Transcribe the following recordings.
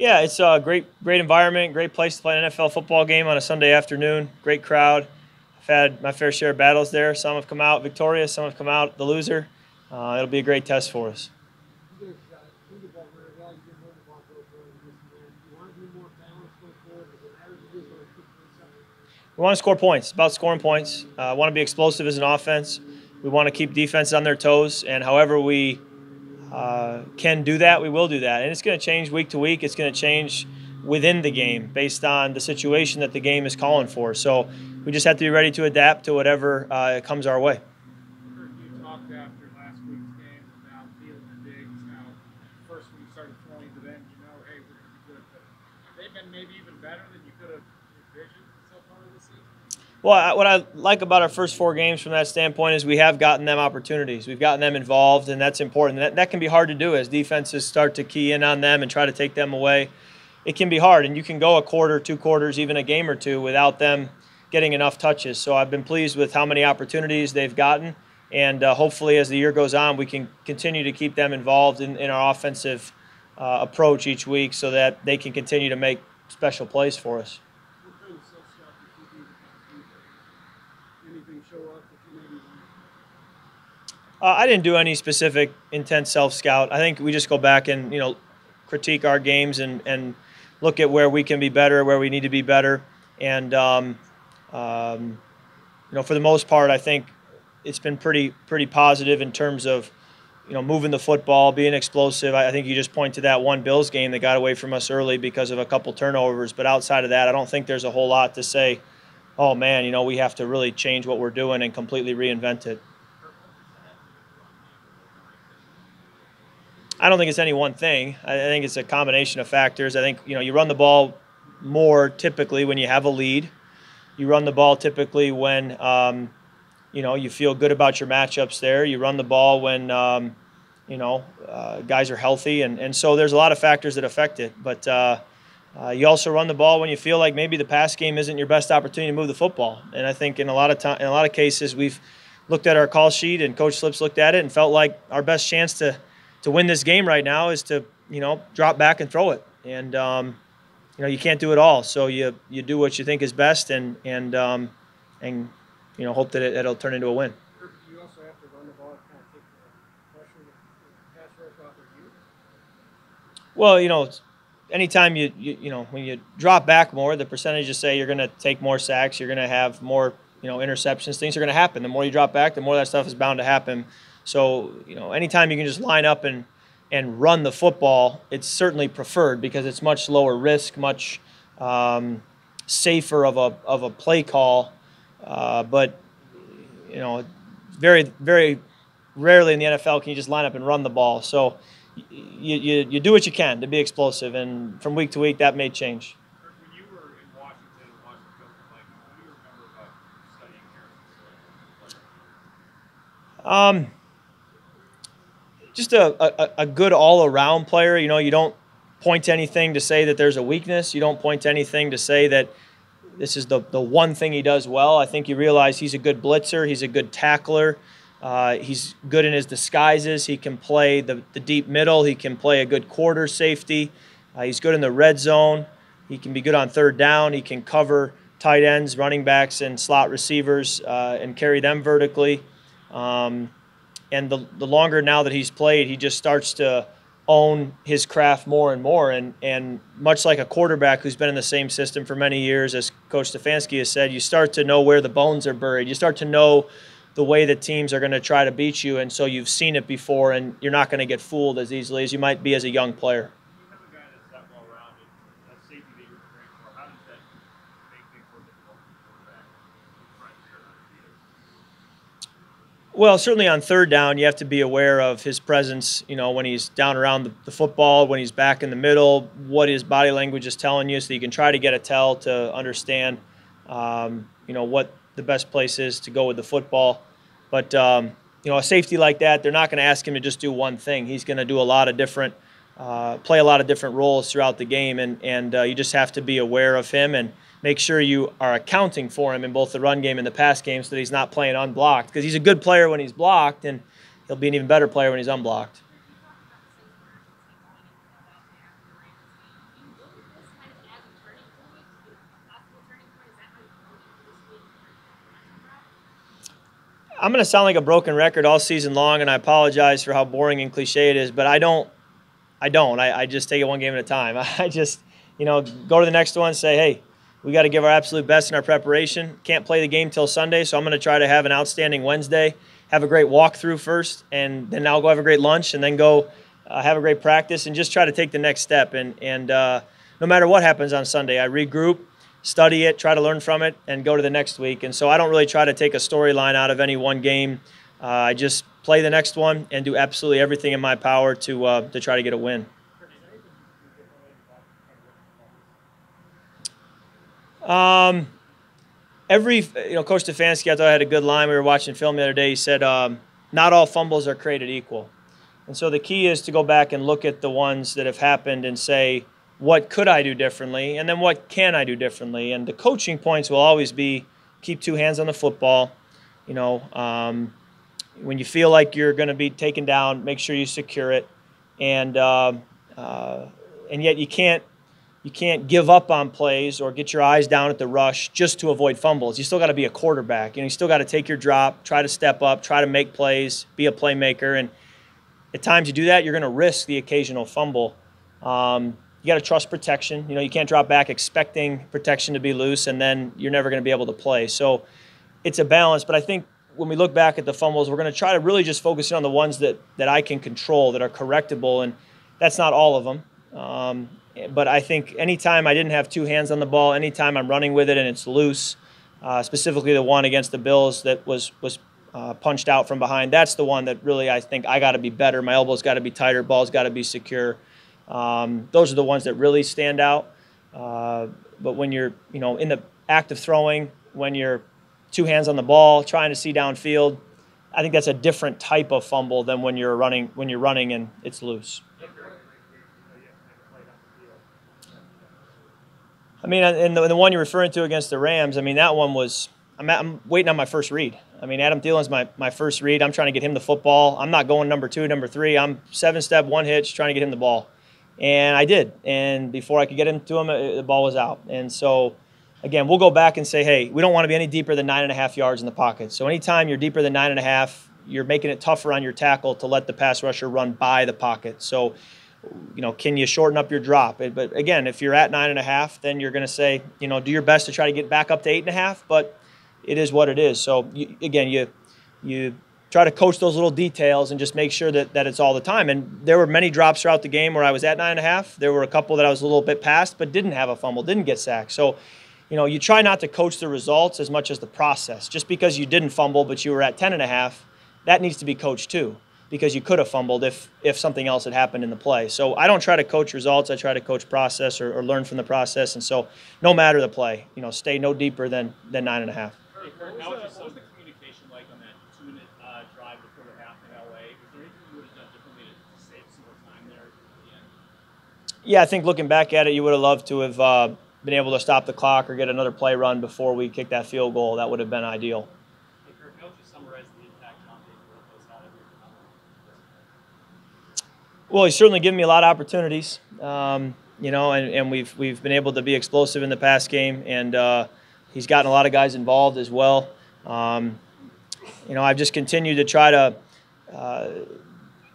Yeah, it's a great environment, great place to play an NFL football game on a Sunday afternoon. Great crowd. I've had my fair share of battles there. Some have come out victorious, some have come out the loser. It'll be a great test for us. You guys shoot the ball very well. You get rid of the ball very well. You want to be more balanced going forward. How do you do it? We want to score points. It's about scoring points. Want to be explosive as an offense. We want to keep defense on their toes, and however we can do that, we will do that. And it's going to change week to week. It's going to change within the game based on the situation that the game is calling for. So we just have to be ready to adapt to whatever comes our way. Kirk, you talked after last week's game about feeling the digs. Now, first when you started throwing to them, hey, we're going to be good. But have they been maybe even better than you could have envisioned so far this season? Well, what I like about our first 4 games from that standpoint is we have gotten them opportunities. We've gotten them involved, and that's important. That can be hard to do as defenses start to key in on them and try to take them away. It can be hard, and you can go a quarter, 2 quarters, even a game or two without them getting enough touches. So I've been pleased with how many opportunities they've gotten, and hopefully as the year goes on, we can continue to keep them involved in our offensive approach each week so that they can continue to make special plays for us. Anything show up that you maybe I didn't do any specific intense self-scout. I think we just go back and critique our games and look at where we can be better, where we need to be better. And for the most part, I think it's been pretty positive in terms of moving the football, being explosive. I think you just point to that one Bills game that got away from us early because of a couple turnovers. But outside of that, I don't think there's a whole lot to say, oh man, we have to really change what we're doing and completely reinvent it. I don't think it's any one thing. I think it's a combination of factors. I think you run the ball more typically when you have a lead. You run the ball typically when you feel good about your matchups there. You run the ball when guys are healthy, and so there's a lot of factors that affect it. But you also run the ball when you feel like maybe the pass game isn't your best opportunity to move the football. And I think in a lot of cases we've looked at our call sheet and Coach Slips looked at it and felt like our best chance to win this game right now is to drop back and throw it. And you can't do it all. So you do what you think is best and hope that it'll turn into a win. You also have to run the ball to kind of take the pressure of the pass rush off of you. Well, anytime when you drop back more, the percentages say you're going to take more sacks, you're going to have more interceptions, things are going to happen. The more you drop back, the more that stuff is bound to happen. So anytime you can just line up and run the football, it's certainly preferred because it's much lower risk, much safer of a play call. But very very rarely in the NFL can you just line up and run the ball. So you do what you can to be explosive, and from week to week that may change. When you were in Washington, what do you remember about studying Harrison? Just a good all-around player. You don't point to anything to say that there's a weakness. You don't point to anything to say that this is the one thing he does well. I think you realize he's a good blitzer. He's a good tackler. He's good in his disguises. He can play the deep middle. He can play a good quarter safety. He's good in the red zone. He can be good on third down. He can cover tight ends, running backs, and slot receivers and carry them vertically. And the longer now that he's played, he just starts to own his craft more and more. And much like a quarterback who's been in the same system for many years, as Coach Stefanski has said, you start to know where the bones are buried. You start to know the way that teams are going to try to beat you, and so you've seen it before, and you're not going to get fooled as easily as you might be as a young player. You have a guy that's that well-rounded, that safety that you're preparing for. How does that make things more difficult for the quarterback? Well, certainly on third down, you have to be aware of his presence, when he's down around the football, when he's back in the middle, what his body language is telling you, so you can try to get a tell to understand, what the best place is to go with the football. But, a safety like that, they're not going to ask him to just do one thing. He's going to do a lot of different, play a lot of different roles throughout the game, and you just have to be aware of him and make sure you are accounting for him in both the run game and the pass game so that he's not playing unblocked, because he's a good player when he's blocked, and he'll be an even better player when he's unblocked. I'm going to sound like a broken record all season long, and I apologize for how boring and cliche it is, but I don't. I just take it one game at a time. I just, go to the next one and say, hey, we got to give our absolute best in our preparation. Can't play the game till Sunday, so I'm going to try to have an outstanding Wednesday, have a great walkthrough first, and then I'll go have a great lunch, and then go have a great practice, and just try to take the next step. And no matter what happens on Sunday, I regroup, study it, try to learn from it, and go to the next week. And so I don't really try to take a storyline out of any one game. I just play the next one and do absolutely everything in my power to try to get a win. Coach Stefanski, I thought had a good line. We were watching film the other day. He said, not all fumbles are created equal. And so the key is to go back and look at the ones that have happened and say, what could I do differently? And then what can I do differently? And the coaching points will always be keep two hands on the football. When you feel like you're going to be taken down, make sure you secure it. And yet you can't give up on plays or get your eyes down at the rush just to avoid fumbles. You still got to be a quarterback. You still got to take your drop, try to step up, try to make plays, be a playmaker. And at times you do that, you're going to risk the occasional fumble. You got to trust protection. You can't drop back expecting protection to be loose, and then you're never going to be able to play. So it's a balance. But I think when we look back at the fumbles, we're going to try to really just focus in on the ones that I can control, that are correctable, and that's not all of them. But I think anytime I didn't have two hands on the ball, anytime I'm running with it and it's loose, specifically the one against the Bills that was punched out from behind, that's the one that really I think I got to be better. My elbow's got to be tighter, ball's got to be secure. Those are the ones that really stand out. But when you're, in the act of throwing, when you're two hands on the ball, trying to see downfield, I think that's a different type of fumble than when you're running and it's loose. I mean, and the one you're referring to against the Rams, I mean, that one was I'm waiting on my first read. I mean, Adam Thielen's my first read. I'm trying to get him the football. I'm not going number 2, number 3. I'm 7-step, one hitch, trying to get him the ball. And I did. And before I could get into him, the ball was out. And so, again, we'll go back and say, hey, we don't want to be any deeper than 9.5 yards in the pocket. So anytime you're deeper than 9.5, you're making it tougher on your tackle to let the pass rusher run by the pocket. So, can you shorten up your drop? But, again, if you're at 9.5, then you're going to say, do your best to try to get back up to 8.5. But it is what it is. So, you try to coach those little details and just make sure that it's all the time. And there were many drops throughout the game where I was at 9.5. There were a couple that I was a little bit past but didn't have a fumble, didn't get sacked. So, you try not to coach the results as much as the process. Just because you didn't fumble but you were at 10.5, that needs to be coached too, because you could have fumbled if something else had happened in the play. So I don't try to coach results. I try to coach process or learn from the process. And so no matter the play, stay no deeper than 9.5. Hey, Kirk, what was the communication like on that 2-minute drive before the half in LA? Was there anything you would have done differently to save some more time there at the end? Yeah, I think looking back at it, you would have loved to have been able to stop the clock or get another play run before we kicked that field goal. That would have been ideal. Hey, Kirk, how would you summarize the impact John Baker has had on your Well, he's certainly given me a lot of opportunities, and we've been able to be explosive in the pass game, and he's gotten a lot of guys involved as well. I've just continued to try to,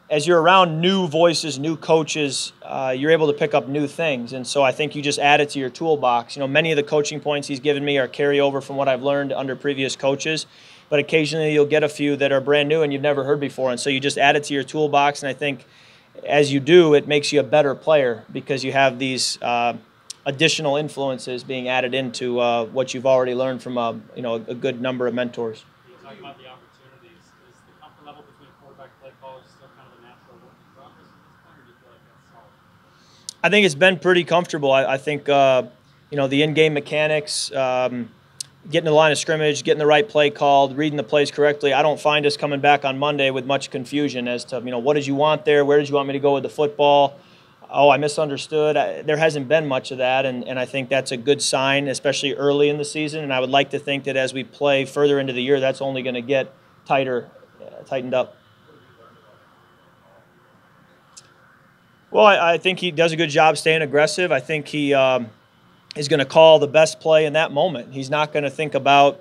as you're around new voices, new coaches, you're able to pick up new things. And so I think you just add it to your toolbox. Many of the coaching points he's given me are carryover from what I've learned under previous coaches, but occasionally you'll get a few that are brand new and you've never heard before. And so you just add it to your toolbox, and I think as you do, it makes you a better player because you have these additional influences being added into what you've already learned from a good number of mentors. You talk about the opportunities. Is the comfort level between quarterback and play callers still kind of a natural work in progress at this point, or do you feel like that's solid? I think it's been pretty comfortable. I think the in-game mechanics, getting to the line of scrimmage, getting the right play called, reading the plays correctly. I don't find us coming back on Monday with much confusion as to what did you want there, where did you want me to go with the football. Oh, I misunderstood. There hasn't been much of that, and I think that's a good sign, especially early in the season. And I would like to think that as we play further into the year, that's only going to get tightened up. Well, I think he does a good job staying aggressive. I think he is going to call the best play in that moment. He's not going to think about,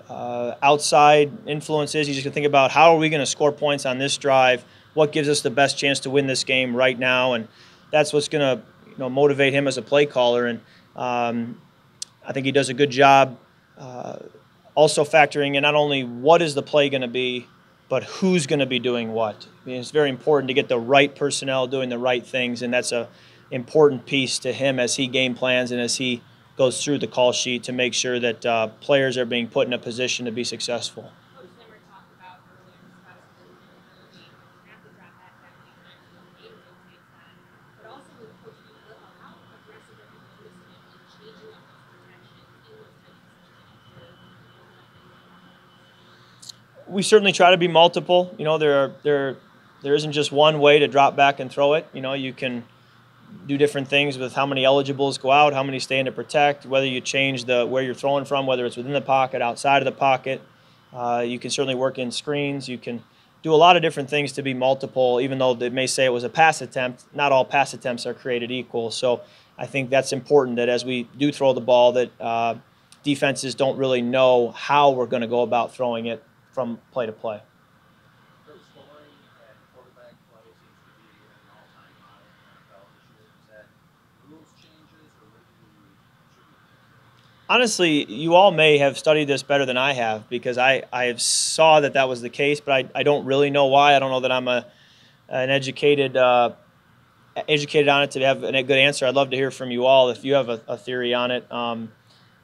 outside influences. He's just going to think about how are we going to score points on this drive, what gives us the best chance to win this game right now, and that's what's going to motivate him as a play caller. And I think he does a good job also factoring in not only what is the play going to be, but who's going to be doing what. I mean, it's very important to get the right personnel doing the right things, and that's a important piece to him as he game plans and as he goes through the call sheet to make sure that players are being put in a position to be successful. Coach Zimmer talked about earlier discussing the ability to drop back that defense when the game rotates that, but also with Coach Zimmer, how aggressive are you noticing in changing up his protection in those types of situations? We certainly try to be multiple. There isn't just one way to drop back and throw it. You can do different things with how many eligibles go out, how many stay in to protect, whether you change where you're throwing from, whether it's within the pocket, outside of the pocket. You can certainly work in screens. You can do a lot of different things to be multiple, even though they may say it was a pass attempt. Not all pass attempts are created equal. So I think that's important that as we do throw the ball, that defenses don't really know how we're going to go about throwing it from play to play. Their scoring and quarterback play seems to be at an all-time high in the NFL this year. Is that rules changes or what do you attribute? Honestly, you all may have studied this better than I have because I saw that was the case, but I don't really know why. I don't know that I'm an educated on it to have a good answer. I'd love to hear from you all if you have a theory on it. I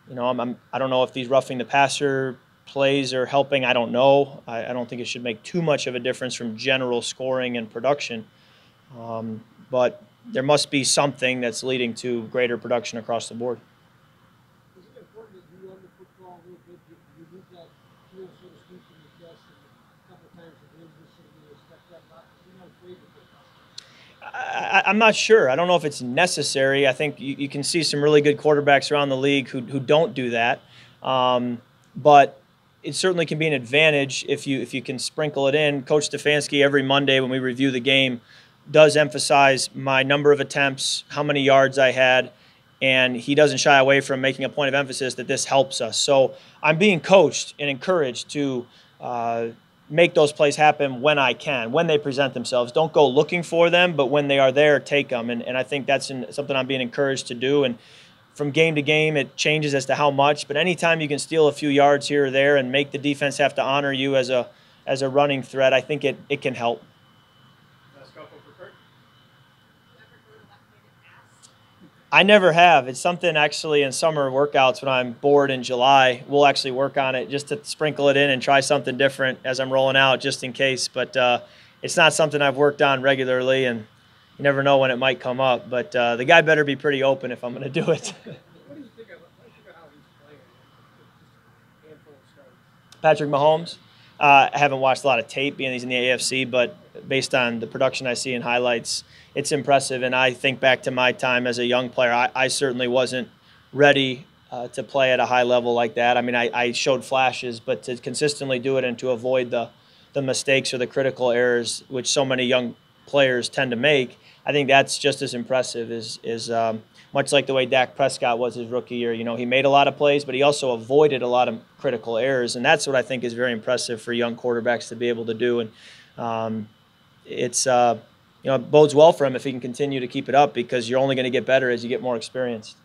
don't know if these roughing the passer plays are helping. I don't know. I don't think it should make too much of a difference from general scoring and production. But there must be something that's leading to greater production across the board. Is it important that you run the football a little bit? You move that tool, so to speak, from the chest and a couple times a game just so you respect that lot? You're not afraid of it. I'm not sure. I don't know if it's necessary. I think you can see some really good quarterbacks around the league who don't do that. But it certainly can be an advantage if you can sprinkle it in. Coach Stefanski, every Monday when we review the game, does emphasize my number of attempts, how many yards I had, and he doesn't shy away from making a point of emphasis that this helps us. So I'm being coached and encouraged to make those plays happen when I can, when they present themselves. Don't go looking for them, but when they are there, take them. And I think that's something I'm being encouraged to do. And from game to game, it changes as to how much. But anytime you can steal a few yards here or there and make the defense have to honor you as a running threat, I think it can help. Last couple for Kirk. I never have. It's something actually in summer workouts when I'm bored in July, we'll actually work on it just to sprinkle it in and try something different as I'm rolling out just in case. But it's not something I've worked on regularly, and you never know when it might come up. But the guy better be pretty open if I'm going to do it. What do you think of how he's playing? Just a handful of starts. Patrick Mahomes. I haven't watched a lot of tape being he's in the AFC, but based on the production I see in highlights, it's impressive. And I think back to my time as a young player, I certainly wasn't ready to play at a high level like that. I mean, I showed flashes, but to consistently do it and to avoid the mistakes or the critical errors, which so many young players tend to make, I think that's just as impressive as much like the way Dak Prescott was his rookie year. He made a lot of plays, but he also avoided a lot of critical errors, and that's what I think is very impressive for young quarterbacks to be able to do. And it bodes well for him if he can continue to keep it up because you're only going to get better as you get more experienced.